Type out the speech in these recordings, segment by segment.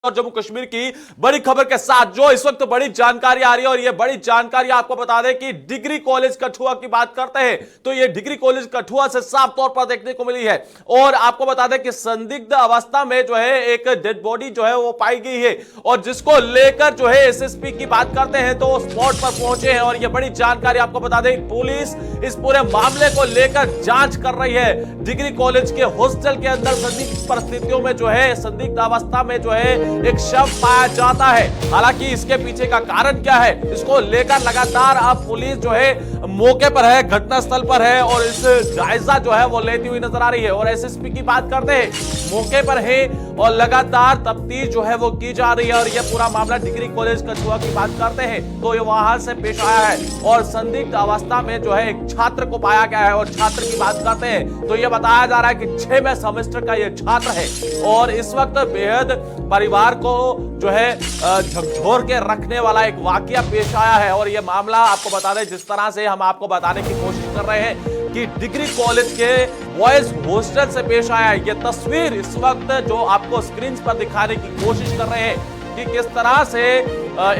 और जम्मू कश्मीर की बड़ी खबर के साथ जो इस वक्त बड़ी जानकारी आ रही है, और ये बड़ी जानकारी आपको बता दें कि डिग्री कॉलेज कठुआ की बात करते हैं तो ये डिग्री कॉलेज कठुआ से साफ तौर पर देखने को मिली है। और आपको बता दें कि संदिग्ध अवस्था में जो है एक डेड बॉडी जो है वो पाई गई है, और जिसको लेकर जो है एसएसपी की बात करते हैं तो स्पॉट पर पहुंचे हैं। और ये बड़ी जानकारी आपको बता दें, पुलिस इस पूरे मामले को लेकर जांच कर रही है। डिग्री कॉलेज के हॉस्टल के अंदर संदिग्ध परिस्थितियों में जो है, संदिग्ध अवस्था में जो है एक शव पाया जाता है। हालांकि इसके पीछे का कारण क्या है, इसको लेकर लगातार अब पुलिस जो है मौके पर है, घटनास्थल पर है, और इस जायजा जो है वो लेती हुई नजर आ रही है। और एसएसपी की बात करते हैं, मौके पर है और लगातार तफ्तीश जो है वो की जा रही है। और यह पूरा मामला डिग्री कॉलेज कठुआ की बात करते हैं तो ये वहां से पेश आया है, और संदिग्ध अवस्था में जो है एक छात्र को पाया गया है। और छात्र की बात करते हैं तो यह बताया जा रहा है कि 6वें सेमेस्टर का यह छात्र है, और इस वक्त बेहद परिवार को जो है झकझोर के रखने वाला एक वाकया पेश आया है। और यह मामला आपको बता दें, जिस तरह से हम आपको बताने की कोशिश कर रहे हैं कि डिग्री कॉलेज के बॉयज हॉस्टल से पेश आया है। यह तस्वीर इस वक्त जो आपको स्क्रीन पर दिखाने की कोशिश कर रहे हैं कि किस तरह से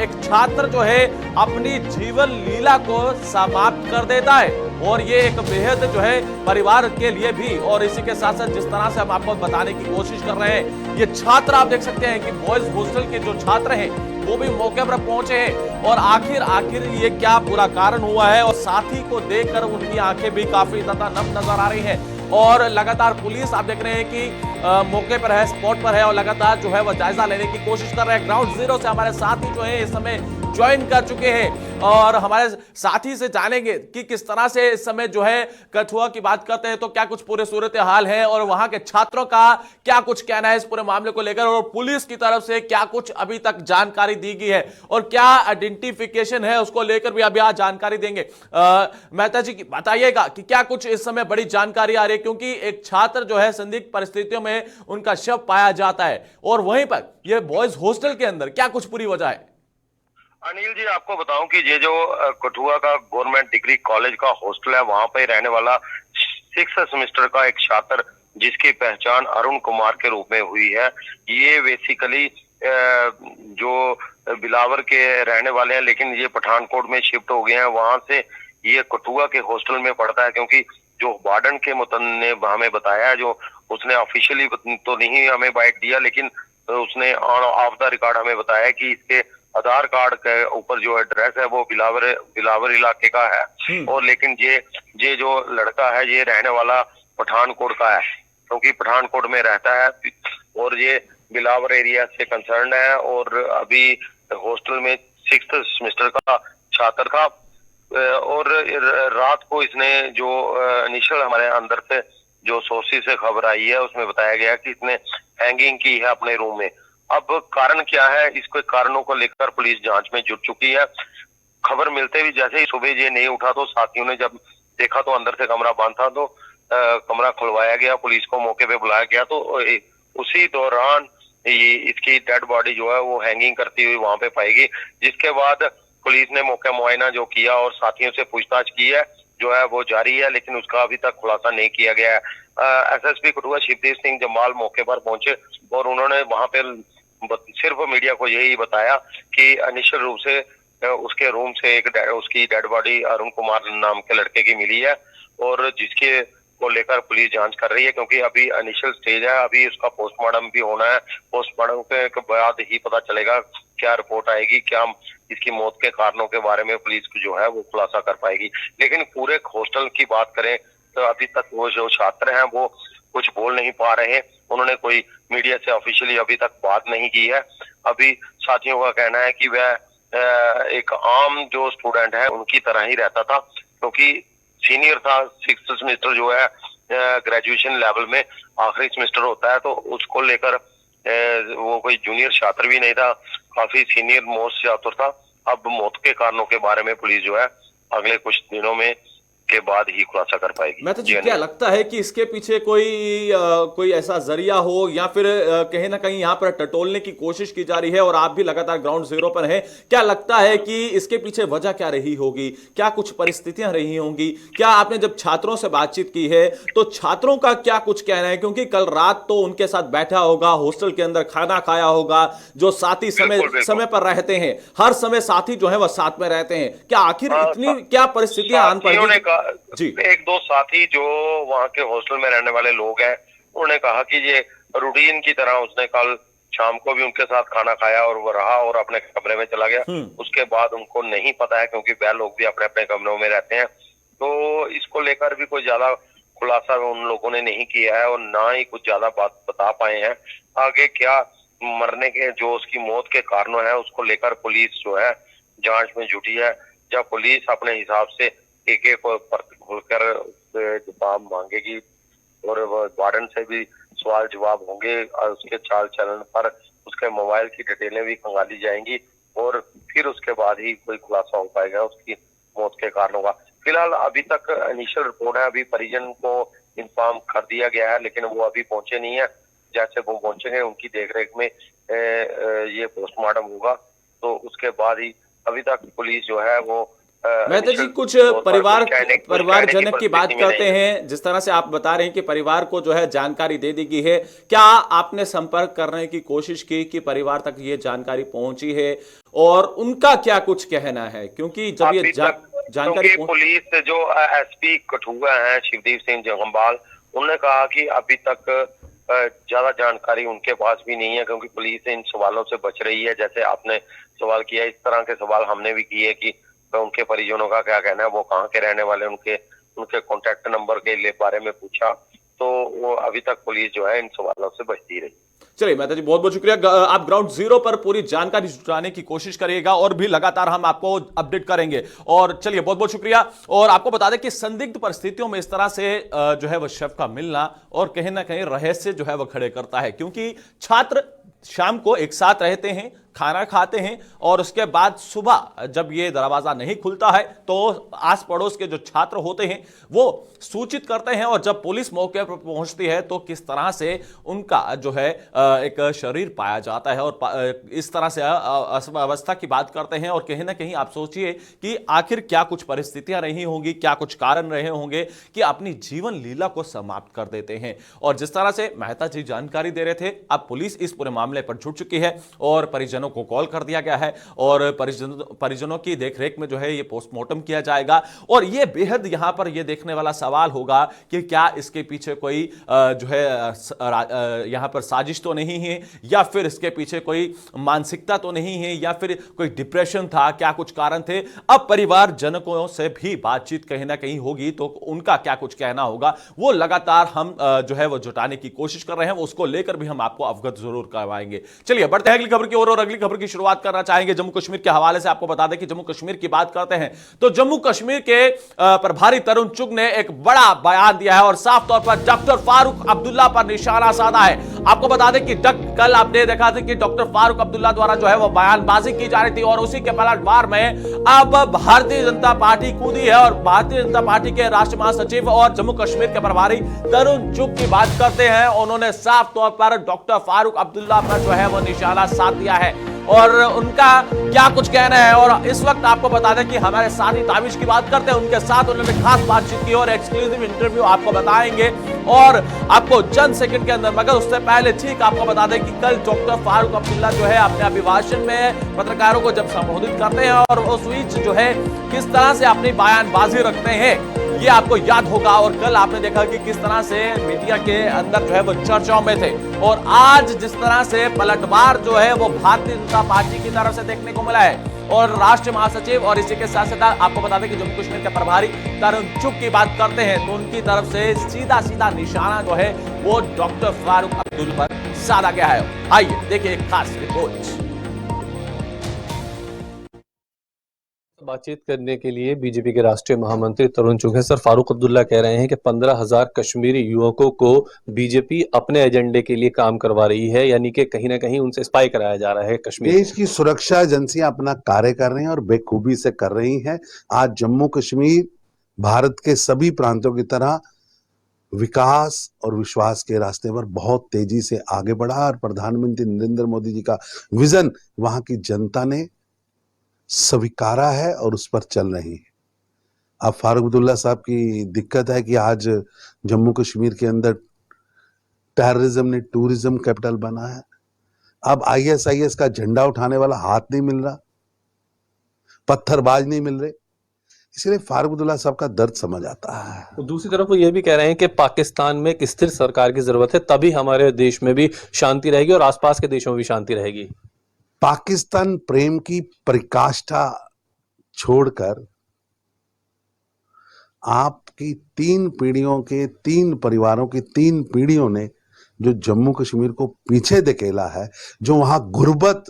एक छात्र जो है अपनी जीवन लीला को समाप्त कर देता है। और ये एक बेहद जो है परिवार के लिए भी, और इसी के साथ साथ जिस तरह से हम आपको बताने की कोशिश कर रहे हैं, ये छात्र आप देख सकते हैं कि बॉयज हॉस्टल के जो छात्र हैं वो भी मौके पर पहुंचे हैं। और आखिर ये क्या पूरा कारण हुआ है, और साथी को देखकर उनकी आंखें भी काफी ज्यादा नम नजर आ रही हैं। और लगातार पुलिस आप देख रहे हैं कि मौके पर है, स्पॉट पर है, और लगातार जो है वो जायजा लेने की कोशिश कर रहे हैं। ग्राउंड जीरो से हमारे साथी जो है इस समय ज्वाइन कर चुके हैं, और हमारे साथी से जानेंगे कि किस तरह से इस समय जो है कठुआ की बात करते हैं तो क्या कुछ पूरे सूरत हाल है, और वहां के छात्रों का क्या कुछ कहना है इस पूरे मामले को लेकर, और पुलिस की तरफ से क्या कुछ अभी तक जानकारी दी गई है, और क्या आइडेंटिफिकेशन है उसको लेकर भी अभी आज जानकारी देंगे। मेहता जी बताइएगा कि क्या कुछ इस समय बड़ी जानकारी आ रही है, क्योंकि एक छात्र जो है संदिग्ध परिस्थितियों में उनका शव पाया जाता है, और वहीं पर यह बॉयज हॉस्टल के अंदर क्या कुछ पूरी वजह है। अनिल जी, आपको बताऊं कि ये जो कठुआ का गवर्नमेंट डिग्री कॉलेज का हॉस्टल है, वहां पे रहने वाला 6th सेमेस्टर का एक छात्र जिसकी पहचान अरुण कुमार के रूप में हुई है, ये बेसिकली जो बिलावर के रहने वाले हैं, लेकिन ये पठानकोट में शिफ्ट हो गए हैं। वहां से ये कठुआ के हॉस्टल में पढ़ता है, क्योंकि जो वार्डन के ने हमें बताया है, जो उसने ऑफिशियली तो नहीं हमें बाइट दिया, लेकिन उसने ऑफ द रिकॉर्ड हमें बताया कि इसके आधार कार्ड के ऊपर जो एड्रेस है वो बिलावर इलाके का है। और लेकिन ये जो लड़का है ये रहने वाला पठानकोट का है, क्योंकि पठानकोट में रहता है, और ये बिलावर एरिया से कंसर्न है। और अभी हॉस्टल में 6th सेमेस्टर का छात्र था। और रात को इसने जो इनिशियल हमारे अंदर से जो सोर्सेज से खबर आई है उसमें बताया गया कि इसने हैंगिंग की है अपने रूम में। अब कारण क्या है, इसके कारणों को लेकर पुलिस जांच में जुट चुकी है। खबर मिलते ही जैसे ही सुबह ये नहीं उठा तो साथियों ने जब देखा तो अंदर से कमरा बंद था, तो कमरा खुलवाया गया, पुलिस को मौके पे बुलाया गया। तो उसी दौरान ये इसकी डेड बॉडी जो है वो हैंगिंग करती हुई वहां पे पाई गई, जिसके बाद पुलिस ने मौका मुआयना जो किया और साथियों से पूछताछ की है जो है वो जारी है, लेकिन उसका अभी तक खुलासा नहीं किया गया है। एसएसपी कठुआ शिवदेव सिंह जमाल मौके पर पहुंचे और उन्होंने वहां पे सिर्फ मीडिया को यही बताया कि अनिश्चित रूप से उसके रूम से उसकी डेड बॉडी अरुण कुमार नाम के लड़के की मिली है, और जिसके को लेकर पुलिस जांच कर रही है, क्योंकि अभी इनिशियल स्टेज है, अभी उसका पोस्टमार्टम भी होना है। पोस्टमार्टम के बाद ही पता चलेगा क्या रिपोर्ट आएगी, क्या इसकी मौत के कारणों के बारे में पुलिस जो है वो खुलासा कर पाएगी। लेकिन पूरे हॉस्टल की बात करें तो अभी तक वो जो छात्र हैं वो कुछ बोल नहीं पा रहे हैं। उन्होंने कोई मीडिया से ऑफिशियली अभी तक बात नहीं की है। अभी साथियों का कहना है कि वह एक आम जो स्टूडेंट है उनकी तरह ही रहता था, क्योंकि सीनियर था। 6th सेमेस्टर जो है ग्रेजुएशन लेवल में आखिरी सेमेस्टर होता है, तो उसको लेकर वो कोई जूनियर छात्र भी नहीं था, काफी सीनियर मोस्ट छात्र था। अब मौत के कारणों के बारे में पुलिस जो है अगले कुछ दिनों में के बाद ही खुलासा कर पाएगी। मैं तो जी, क्या लगता है कि इसके पीछे कोई ऐसा जरिया हो या फिर कहीं ना कहीं यहाँ पर टटोलने की कोशिश की जा रही है, और आप भी लगातार ग्राउंड जीरो पर हैं। क्या लगता है कि इसके पीछे वजह क्या रही होगी, क्या कुछ परिस्थितियां रही होंगी? क्या आपने जब छात्रों से बातचीत की है तो छात्रों का क्या कुछ कहना है? क्योंकि कल रात तो उनके साथ बैठा होगा, हॉस्टल के अंदर खाना खाया होगा, जो साथी समय पर रहते हैं, हर समय साथी जो है वह साथ में रहते हैं। क्या आखिर इतनी क्या परिस्थितियां आन पड़ी? जी, एक दो साथी जो वहाँ के हॉस्टल में रहने वाले लोग हैं, उन्होंने कहा कि ये रूटीन की तरह उसने कल शाम को भी उनके साथ खाना खाया और वो रहा और अपने कमरे में चला गया। उसके बाद उनको नहीं पता है, क्योंकि वह लोग भी अपने अपने कमरों में रहते हैं, तो इसको लेकर भी कोई ज्यादा खुलासा उन लोगों ने नहीं किया है और ना ही कुछ ज्यादा बात बता पाए हैं। आगे क्या मरने के जो उसकी मौत के कारण है उसको लेकर पुलिस जो है जांच में जुटी है। जब पुलिस अपने हिसाब से एक एक खोलकर जवाब मांगेगी और वार्डन से भी सवाल जवाब होंगे, उसके चाल चलन पर उसके मोबाइल की डिटेलें भी खंगाली जाएंगी और फिर उसके बाद ही कोई खुलासा हो पाएगा उसकी मौत के कारणों का। फिलहाल अभी तक इनिशियल रिपोर्ट है, अभी परिजन को इन्फॉर्म कर दिया गया है, लेकिन वो अभी पहुंचे नहीं है। जैसे वो पहुंचेंगे उनकी देखरेख में ये पोस्टमार्टम होगा, तो उसके बाद ही अभी तक पुलिस जो है वो मेहता जी कुछ परिवारजनक की बात करते हैं। जिस तरह से आप बता रहे हैं कि परिवार को जो है जानकारी दे दी गई है, क्या आपने संपर्क करने की कोशिश की कि परिवार तक ये जानकारी पहुंची है और उनका क्या कुछ कहना है? क्योंकि जब ये जानकारी पुलिस जो एसपी कठुआ है शिवदीप सिंह जंगमबाल, उन्होंने कहा कि अभी तक ज्यादा जानकारी उनके पास भी नहीं है, क्योंकि पुलिस इन सवालों से बच रही है। जैसे आपने सवाल किया, इस तरह के सवाल हमने भी किए कि उनके परिजनों का क्या कहना है, वो कहाँ के रहने वाले, उनके कॉन्टेक्ट नंबर के बारे में पूछा, तो वो अभी तक पुलिस जो है इन सवालों से बचती रही। चलिए मेहता जी, बहुत बहुत शुक्रिया। आप ग्राउंड जीरो पर पूरी जानकारी जुटाने की कोशिश करिएगा और भी लगातार हम आपको अपडेट करेंगे। और चलिए बहुत बहुत शुक्रिया। और आपको बता दें कि संदिग्ध परिस्थितियों में इस तरह से जो है वह शव का मिलना और कहीं ना कहीं रहस्य जो है वह खड़े करता है, क्योंकि छात्र शाम को एक साथ रहते हैं, खाना खाते हैं और उसके बाद सुबह जब ये दरवाजा नहीं खुलता है तो आस पड़ोस के जो छात्र होते हैं वो सूचित करते हैं, और जब पुलिस मौके पर पहुंचती है तो किस तरह से उनका जो है एक शरीर पाया जाता है। और इस तरह से अवस्था की बात करते हैं। और कहीं ना कहीं आप सोचिए कि आखिर क्या कुछ परिस्थितियां रही होंगी, क्या कुछ कारण रहे होंगे कि अपनी जीवन लीला को समाप्त कर देते हैं। और जिस तरह से मेहता जी जानकारी दे रहे थे, अब पुलिस इस पूरे मामले पर जुट चुकी है और परिजनों को कॉल कर दिया गया है और परिजनों की देखरेख में जो है ये पोस्टमार्टम किया जाएगा। और ये बेहद यहां पर ये देखने वाला सवाल होगा कि क्या इसके पीछे कोई जो है यहां पर साजिश तो नहीं है, या फिर इसके पीछे कोई मानसिकता तो नहीं है, या फिर कोई डिप्रेशन था, क्या कुछ कारण थे। अब परिवारजनों से भी बातचीत कहीं ना कहीं होगी तो उनका क्या कुछ कहना होगा वो लगातार हम जो है वो जुटाने की कोशिश कर रहे हैं, उसको लेकर भी हम आपको अवगत जरूर करवाएंगे। चलिए बढ़ते हैं अगली खबर की ओर, और अगली खबर की शुरुआत करना चाहेंगे जम्मू कश्मीर के हवाले से। आपको बता दें कि जम्मू कश्मीर की बात करते हैं तो जम्मू कश्मीर के प्रभारी तरुण चुग ने एक बड़ा बयान दिया है और साफ तौर पर डॉक्टर फारूक अब्दुल्ला पर निशाना साधा है। आपको बता दें कि कल आपने देखा था कि डॉक्टर फारूक अब्दुल्ला द्वारा जो है वो बयानबाजी की जा रही थी और उसी के पलटवार में अब भारतीय जनता पार्टी कूदी है और भारतीय जनता पार्टी के राष्ट्रीय महासचिव और जम्मू कश्मीर के प्रभारी तरुण चुग की बात करते हैं। उन्होंने साफ तौर पर डॉक्टर फारूक अब्दुल्ला पर जो है वो निशाना साध दिया है और उनका क्या कुछ कहना है। और इस वक्त आपको बता दें कि हमारे साथी ताबिश की बात करते हैं, उनके साथ उन्होंने खास बातचीत की और एक्सक्लूसिव इंटरव्यू आपको बताएंगे और आपको चंद सेकंड के अंदर। मगर उससे पहले ठीक आपको बता दें कि कल डॉक्टर फारूक अब्दुल्ला जो है अपने अभिभाषण में पत्रकारों को जब संबोधित करते हैं और उस बीच जो है किस तरह से अपनी बयानबाजी रखते हैं ये आपको याद होगा। और कल आपने देखा कि किस तरह से मीडिया के अंदर जो है वो चर्चाओं में थे और आज जिस तरह से पलटवार जो है वो भारतीय जनता पार्टी की तरफ से देखने को मिला है और राष्ट्रीय महासचिव और इसी के साथ साथ आपको बता दें कि जम्मू कश्मीर के प्रभारी तरुण चुग की बात करते हैं तो उनकी तरफ से सीधा सीधा निशाना जो है वो डॉक्टर फारूक अब्दुल्ला पर साधा गया है। आइए देखिए एक खास रिपोर्ट। बातचीत करने के लिए बीजेपी के राष्ट्रीय महामंत्री तरुण चुग हैं। सर, फारूक अब्दुल्ला कह रहे हैं कि 15,000 कश्मीरी युवकों को बीजेपी अपने एजेंडे के लिए काम करवा रही है, यानी कि कहीं ना कहीं उनसे स्पाई कराया जा रहा है कश्मीर। देश की सुरक्षा एजेंसियां अपना कार्य कर रही हैं और बेखूबी से कर रही हैं। आज जम्मू कश्मीर भारत के सभी प्रांतों की तरह विकास और विश्वास के रास्ते पर बहुत तेजी से आगे बढ़ा और प्रधानमंत्री नरेंद्र मोदी जी का विजन वहां की जनता ने स्वीकारा है और उस पर चल रही है। अब फारूक अब्दुल्ला साहब की दिक्कत है कि आज जम्मू कश्मीर के अंदर टेररिज्म ने टूरिज्म कैपिटल बना है। अब ISIS का झंडा उठाने वाला हाथ नहीं मिल रहा, पत्थरबाज नहीं मिल रहे, इसलिए फारूक अब्दुल्ला साहब का दर्द समझ आता है। तो दूसरी तरफ वो ये भी कह रहे हैं कि पाकिस्तान में एक स्थिर सरकार की जरूरत है, तभी हमारे देश में भी शांति रहेगी और आसपास के देशों में भी शांति रहेगी। पाकिस्तान प्रेम की परिकाष्ठा छोड़कर आपकी 3 पीढ़ियों के 3 परिवारों की 3 पीढ़ियों ने जो जम्मू कश्मीर को पीछे धकेला है, जो वहां गुर्बत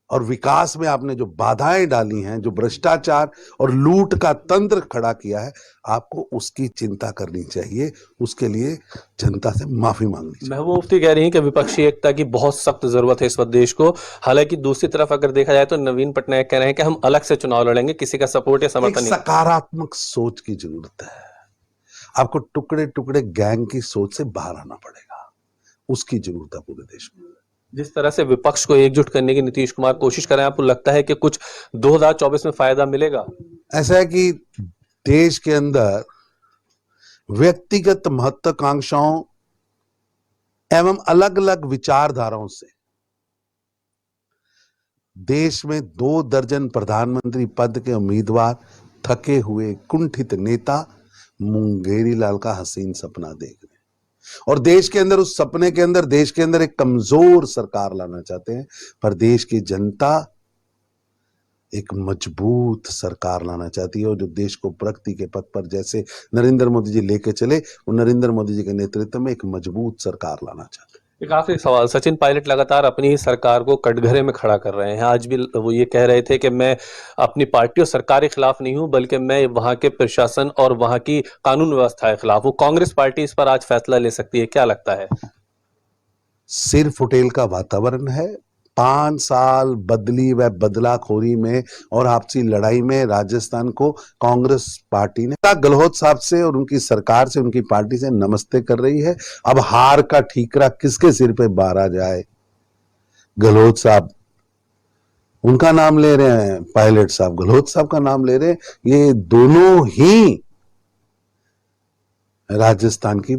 और विकास में आपने जो बाधाएं डाली हैं, जो भ्रष्टाचार और लूट का तंत्र खड़ा किया है, आपको उसकी चिंता करनी चाहिए। उसके लिए जनता से माफी मांगनी चाहिए। महबूबा मुफ्ती कह रही हैं कि विपक्षी एकता की बहुत सख्त जरूरत है इस वक्त देश को। हालांकि दूसरी तरफ अगर देखा जाए तो नवीन पटनायक कह रहे हैं कि हम अलग से चुनाव लड़ेंगे, किसी का सपोर्ट या समर्थन नहीं। सकारात्मक सोच की जरूरत है। आपको टुकड़े टुकड़े गैंग की सोच से बाहर आना पड़ेगा, उसकी जरूरत है पूरे देश में। जिस तरह से विपक्ष को एकजुट करने की नीतीश कुमार कोशिश कर रहे हैं, आपको लगता है कि कुछ 2024 में फायदा मिलेगा? ऐसा है कि देश के अंदर व्यक्तिगत महत्वाकांक्षाओं एवं अलग अलग विचारधाराओं से देश में 2 दर्जन प्रधानमंत्री पद के उम्मीदवार, थके हुए कुंठित नेता मुंगेरी लाल का हसीन सपना देख रहे हैं और देश के अंदर, उस सपने के अंदर देश के अंदर एक कमजोर सरकार लाना चाहते हैं। पर देश की जनता एक मजबूत सरकार लाना चाहती है और जो देश को प्रगति के पथ पर जैसे नरेंद्र मोदी जी लेके चले, वो नरेंद्र मोदी जी के नेतृत्व में एक मजबूत सरकार लाना चाहते हैं। एक आखिरी सवाल, सचिन पायलट लगातार अपनी ही सरकार को कटघरे में खड़ा कर रहे हैं। आज भी वो ये कह रहे थे कि मैं अपनी पार्टी और सरकार के खिलाफ नहीं हूं, बल्कि मैं वहां के प्रशासन और वहां की कानून व्यवस्था के खिलाफ हूं। कांग्रेस पार्टी इस पर आज फैसला ले सकती है, क्या लगता है? सिर फुटेल का वातावरण है। 5 साल बदली व बदलाखोरी में और आपसी लड़ाई में राजस्थान को कांग्रेस पार्टी ने गहलोत साहब से और उनकी सरकार से, उनकी पार्टी से नमस्ते कर रही है। अब हार का ठीकरा किसके सिर पे बारा जाए? गहलोत साहब उनका नाम ले रहे हैं, पायलट साहब गहलोत साहब का नाम ले रहे हैं। ये दोनों ही राजस्थान की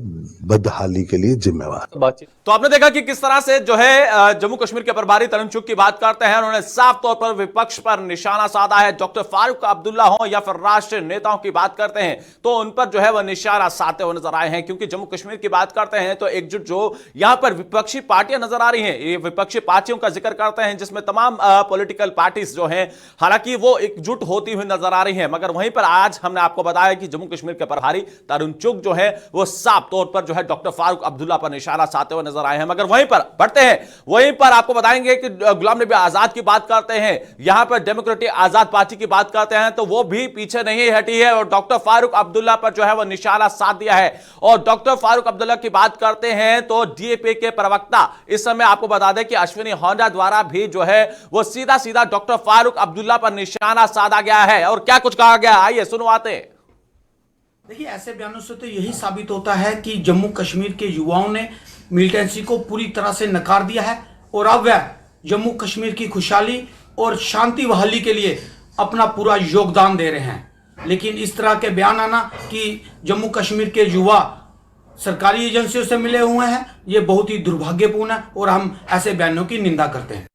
बदहाली के लिए जिम्मेवार। बातचीत तो आपने देखा कि किस तरह से जो है जम्मू कश्मीर के प्रभारी तरुण चुग की बात करते हैं। उन्होंने साफ तौर पर विपक्ष पर निशाना साधा है। डॉक्टर फारूक अब्दुल्ला हो या फिर राष्ट्रीय नेताओं की बात करते हैं तो उन पर जो है वह निशाना साधते हुए नजर आए हैं, क्योंकि जम्मू कश्मीर की बात करते हैं तो एकजुट जो यहां पर विपक्षी पार्टियां नजर आ रही हैं, ये विपक्षी पार्टियों का जिक्र करते हैं जिसमें तमाम पॉलिटिकल पार्टीज जो हैं, हालांकि वो एकजुट होती हुई नजर आ रही हैं। मगर वहीं पर आज हमने आपको बताया कि जम्मू कश्मीर के प्रभारी तरुण चुग जो है वो साफ तौर पर जो है डॉक्टर फारूक अब्दुल्ला पर निशाना साधते हुए नजर आए हैं। मगर वहीं पर बढ़ते हैं, वहीं पर आपको बताएंगे कि गुलाम नबी आजाद की बात करते हैं, यहां पर डेमोक्रेटिक आजाद पार्टी की बात करते हैं तो वो भी पीछे नहीं हटी है और डॉक्टर फारूक अब्दुल्ला पर जो है वो निशाना साध दिया है। और डॉक्टर फारूक अब्दुल्ला की बात करते हैं तो DAP के प्रवक्ता इस समय आपको बता दें कि अश्विनी होंडा द्वारा भी जो है वो सीधा सीधा डॉक्टर फारूक अब्दुल्ला पर निशाना साधा गया है। और क्या कुछ कहा गया, आइए सुनवाते हैं। देखिए, ऐसे बयानों से तो यही साबित होता है कि जम्मू कश्मीर के युवाओं ने मिलिटेंसी को पूरी तरह से नकार दिया है और अब वह जम्मू कश्मीर की खुशहाली और शांति बहाली के लिए अपना पूरा योगदान दे रहे हैं। लेकिन इस तरह के बयान आना कि जम्मू कश्मीर के युवा सरकारी एजेंसियों से मिले हुए हैं, ये बहुत ही दुर्भाग्यपूर्ण है और हम ऐसे बयानों की निंदा करते हैं।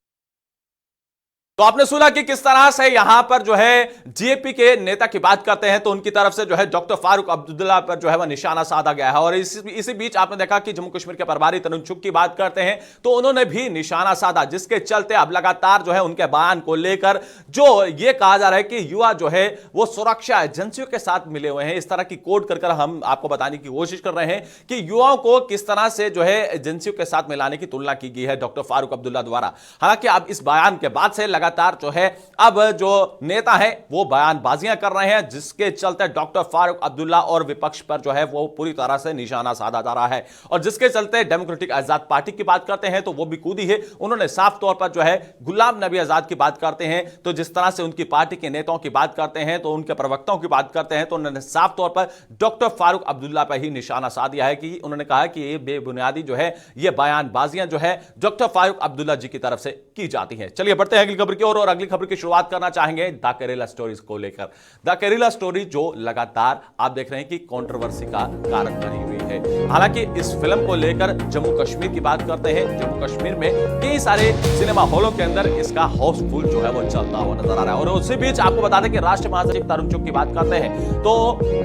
तो आपने सुना कि किस तरह से यहां पर जो है DAP के नेता की बात करते हैं तो उनकी तरफ से जो है डॉक्टर फारूक अब्दुल्ला पर जो है वह निशाना साधा गया है। और इसी बीच आपने देखा कि जम्मू कश्मीर के प्रभारी तरुण चुग की बात करते हैं तो उन्होंने भी निशाना साधा, जिसके चलते अब लगातार जो है उनके बयान को लेकर जो ये कहा जा रहा है कि युवा जो है वो सुरक्षा एजेंसियों के साथ मिले हुए हैं। इस तरह की कोड कर हम आपको बताने की कोशिश कर रहे हैं कि युवाओं को किस तरह से जो है एजेंसियों के साथ मिलाने की तुलना की गई है डॉक्टर फारूक अब्दुल्ला द्वारा। हालांकि अब इस बयान के बाद से लगातार जो है अब जो नेता है वो बयानबाजियां कर रहे हैं, जिसके चलते डॉक्टर फारूक अब्दुल्ला और विपक्ष पर जो है वो पूरी तरह से निशाना साधा जा रहा है। और जिसके चलते डेमोक्रेटिक आजाद पार्टी की बात करते हैं तो वो भी कूदी है। उन्होंने साफ तौर पर जो है गुलाम नबी आजाद की बात करते हैं तो जिस तरह से उनकी पार्टी के नेताओं की बात करते हैं, तो उनके प्रवक्ताओं की बात करते हैं, तो उन्होंने साफ तौर पर डॉक्टर फारूक अब्दुल्ला पर ही निशाना साध दिया है कि उन्होंने कहा कि ये बेबुनियादी जो है ये बयानबाजियां जो है डॉक्टर फारूक अब्दुल्ला जी की तरफ से की जाती हैं। चलिए बढ़ते हैं अगली खबर की ओर और अगली खबर की शुरुआत करना चाहेंगे द केरला स्टोरीज को लेकर। द केरला स्टोरी जो लगातार आप देख रहे हैं कि कंट्रोवर्सी का कारण बनी हुई है। हालांकि इस फिल्म को लेकर जम्मू कश्मीर की बात करते हैं, जम्मू कश्मीर में कई सारे सिनेमा हॉलों के अंदर इसका हाउसफुल जो है वो चलता हुआ नजर आ रहा है। और उसी बीच आपको बता दें कि राष्ट्रीय महासचिव तरुण चुग की बात करते हैं तो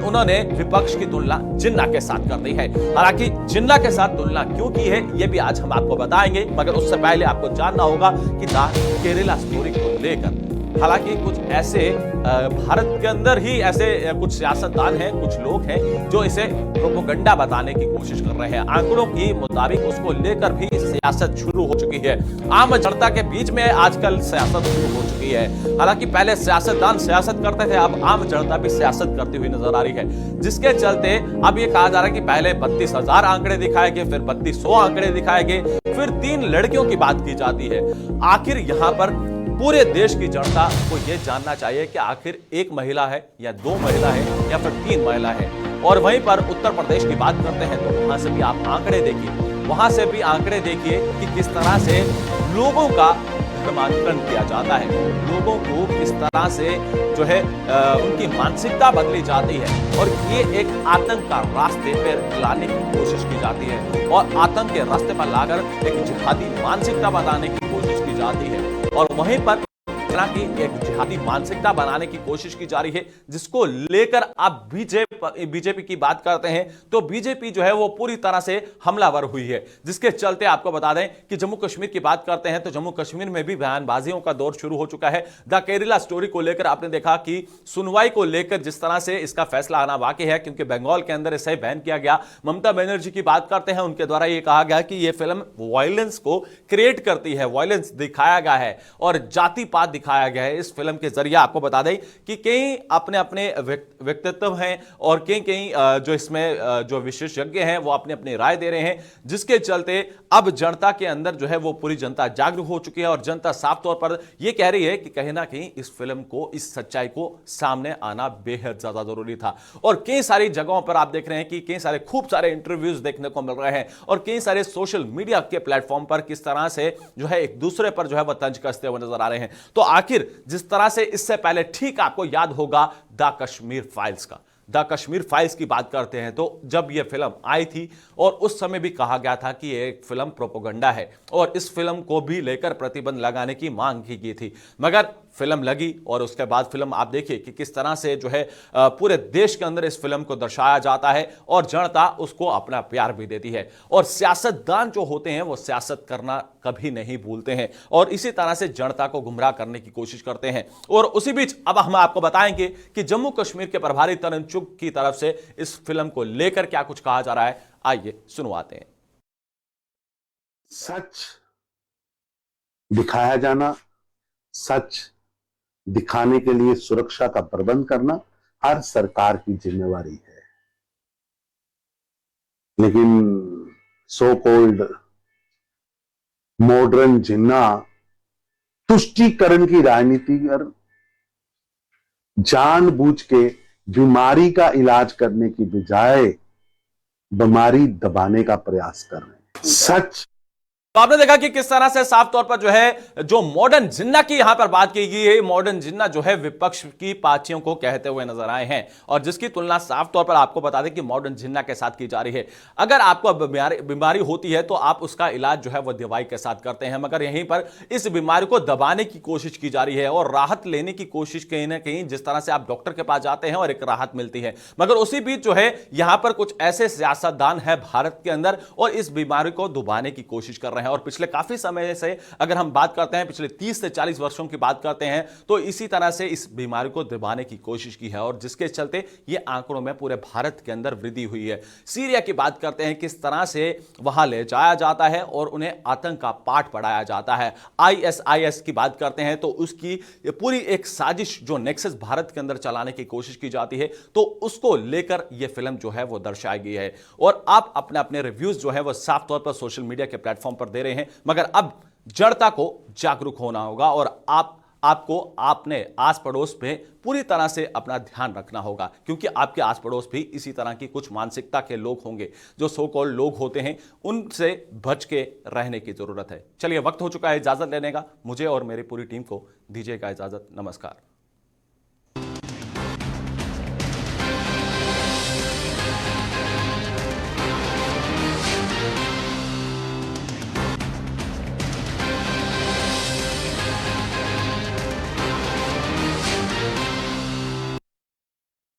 उन्होंने विपक्ष की तुलना जिन्ना के साथ कर दी है। हालांकि जिन्ना के साथ तुलना क्यों की है ये भी आज हम आपको बताएंगे, मगर उससे पहले आपको जानना होगा कि द केरला स्टोरी को लेकर हालांकि कुछ ऐसे भारत के अंदर ही ऐसे कुछ सियासतदान हैं, कुछ लोग हैं जो इसे प्रोपेगेंडा बताने की कोशिश कर रहे हैं। आंकड़ों के मुताबिक उसको लेकर भी सियासत शुरू हो चुकी है। आम जनता के बीच में आजकल सियासत शुरू हो चुकी है। हालांकि पहले सियासतदान सियासत करते थे, अब आम जनता भी सियासत करती हुई नजर आ रही है, जिसके चलते अब ये कहा जा रहा है कि पहले 32,000 आंकड़े दिखाए गए, फिर 3200 आंकड़े दिखाए गए, फिर 3 लड़कियों की बात की जाती है। आखिर यहां पर पूरे देश की जनता को यह जानना चाहिए कि आखिर 1 महिला है या 2 महिला है या फिर 3 महिला है। और वहीं पर उत्तर प्रदेश की बात करते हैं तो वहां से भी आप आंकड़े देखिए, वहां से भी आंकड़े देखिए कि किस तरह से लोगों का धर्मांतरण किया जाता है, लोगों को किस तरह से जो है उनकी मानसिकता बदली जाती है और ये एक आतंक का रास्ते पर लाने की कोशिश की जाती है और आतंक के रास्ते पर लाकर एक जिहादी मानसिकता बनाने की कोशिश की जाती है। और वहीं पर की एक जिहादी मानसिकता बनाने की कोशिश की जा रही है, जिसको लेकर आप बीजेपी की बात करते हैं तो बीजेपी जो है वो पूरी तरह से हमलावर हुई है। जिसके चलते आपको बता दें कि जम्मू कश्मीर की बात करते हैं तो जम्मू कश्मीर में भी बयानबाजियों का दौर शुरू हो चुका है। द केरला स्टोरी को लेकर आपने देखा कि सुनवाई को लेकर जिस तरह से इसका फैसला आना वाकई है, क्योंकि बंगाल के अंदर इसे बैन किया गया। ममता बनर्जी की बात करते हैं, उनके द्वारा यह कहा गया कि यह फिल्म वायलेंस को क्रिएट करती है, वायलेंस दिखाया गया है और जाति पात दिखाया गया है इस फिल्म के जरिए। आपको बता दें कि कई अपने अपने व्यक्तित्व हैं और कई जो इसमें जो विशेषज्ञ हैं वो अपने अपनी राय दे रहे हैं, जिसके चलते अब जनता के अंदर जो है वो पूरी जनता जागरूक हो चुकी है और जनता साफ तौर पर यह कह रही है कि कहीं ना कहीं इस फिल्म को, इस सच्चाई को सामने आना बेहद ज्यादा जरूरी था। और कई सारी जगहों पर आप देख रहे हैं कि कई सारे खूब सारे इंटरव्यूज देखने को मिल रहे हैं और कई सारे सोशल मीडिया के प्लेटफॉर्म पर किस तरह से जो है एक दूसरे पर जो है वह तंज कसते हुए नजर आ रहे हैं। तो आखिर जिस तरह से इससे पहले ठीक आपको याद होगा द कश्मीर फाइल्स का, द कश्मीर फाइल्स की बात करते हैं तो जब यह फिल्म आई थी और उस समय भी कहा गया था कि यह एक फिल्म प्रोपेगेंडा है और इस फिल्म को भी लेकर प्रतिबंध लगाने की मांग की गई थी, मगर फिल्म लगी और उसके बाद फिल्म आप देखिए कि किस तरह से जो है पूरे देश के अंदर इस फिल्म को दर्शाया जाता है और जनता उसको अपना प्यार भी देती है। और सियासतदान जो होते हैं वो सियासत करना कभी नहीं भूलते हैं और इसी तरह से जनता को गुमराह करने की कोशिश करते हैं। और उसी बीच अब हम आपको बताएंगे कि जम्मू कश्मीर के प्रभारी तरुण चुग की तरफ से इस फिल्म को लेकर क्या कुछ कहा जा रहा है, आइए सुनवाते हैं। सच दिखाया जाना, सच दिखाने के लिए सुरक्षा का प्रबंध करना हर सरकार की जिम्मेवारी है, लेकिन सो कॉल्ड मॉडर्न जिन्ना तुष्टीकरण की राजनीति कर जानबूझ के बीमारी का इलाज करने की बजाय बीमारी दबाने का प्रयास कर रहे हैं। सच तो आपने देखा कि किस तरह से साफ तौर पर जो है जो मॉडर्न जिन्ना की यहां पर बात की गई है, मॉडर्न जिन्ना जो है विपक्ष की पार्टियों को कहते हुए नजर आए हैं और जिसकी तुलना साफ तौर पर आपको बता दें कि मॉडर्न जिन्ना के साथ की जा रही है। अगर आपको बीमारी होती है तो आप उसका इलाज जो है वो दवाई के साथ करते हैं, मगर यहीं पर इस बीमारी को दबाने की कोशिश की जा रही है और राहत लेने की कोशिश कहीं ना कहीं जिस तरह से आप डॉक्टर के पास जाते हैं और एक राहत मिलती है, मगर उसी बीच जो है यहां पर कुछ ऐसे सियासतदान है भारत के अंदर और इस बीमारी को दबाने की कोशिश कर रहे हैं। रहे हैं। और पिछले काफी समय से अगर हम बात करते हैं, पिछले 30 से 40 वर्षों की बात करते हैं, तो इसी तरह से इस बीमारी को दबाने की कोशिश की है और जिसके चलते ये आंकड़ों में पूरे भारत के अंदर वृद्धि हुई है। सीरिया की बात करते हैं, किस तरह से वहां ले जाया जाता है और उन्हें आतंक का पाठ पढ़ाया जाता है। ISIS की बात करते हैं तो उसकी पूरी एक साजिश जो नेक्सस भारत के अंदर चलाने की कोशिश की जाती है, तो उसको लेकर यह फिल्म जो है वो दर्शाई गई है। और आप अपने अपने रिव्यूज जो है वो साफ तौर पर सोशल मीडिया के प्लेटफॉर्म पर दे रहे हैं, मगर अब जड़ता को जागरूक होना होगा और आपको अपने आस पड़ोस में पूरी तरह से अपना ध्यान रखना होगा, क्योंकि आपके आस पड़ोस भी इसी तरह की कुछ मानसिकता के लोग होंगे। जो सो कॉल्ड लोग होते हैं, उनसे बच के रहने की जरूरत है। चलिए, वक्त हो चुका है इजाजत लेने का। मुझे और मेरी पूरी टीम को दीजिएगा इजाजत। नमस्कार।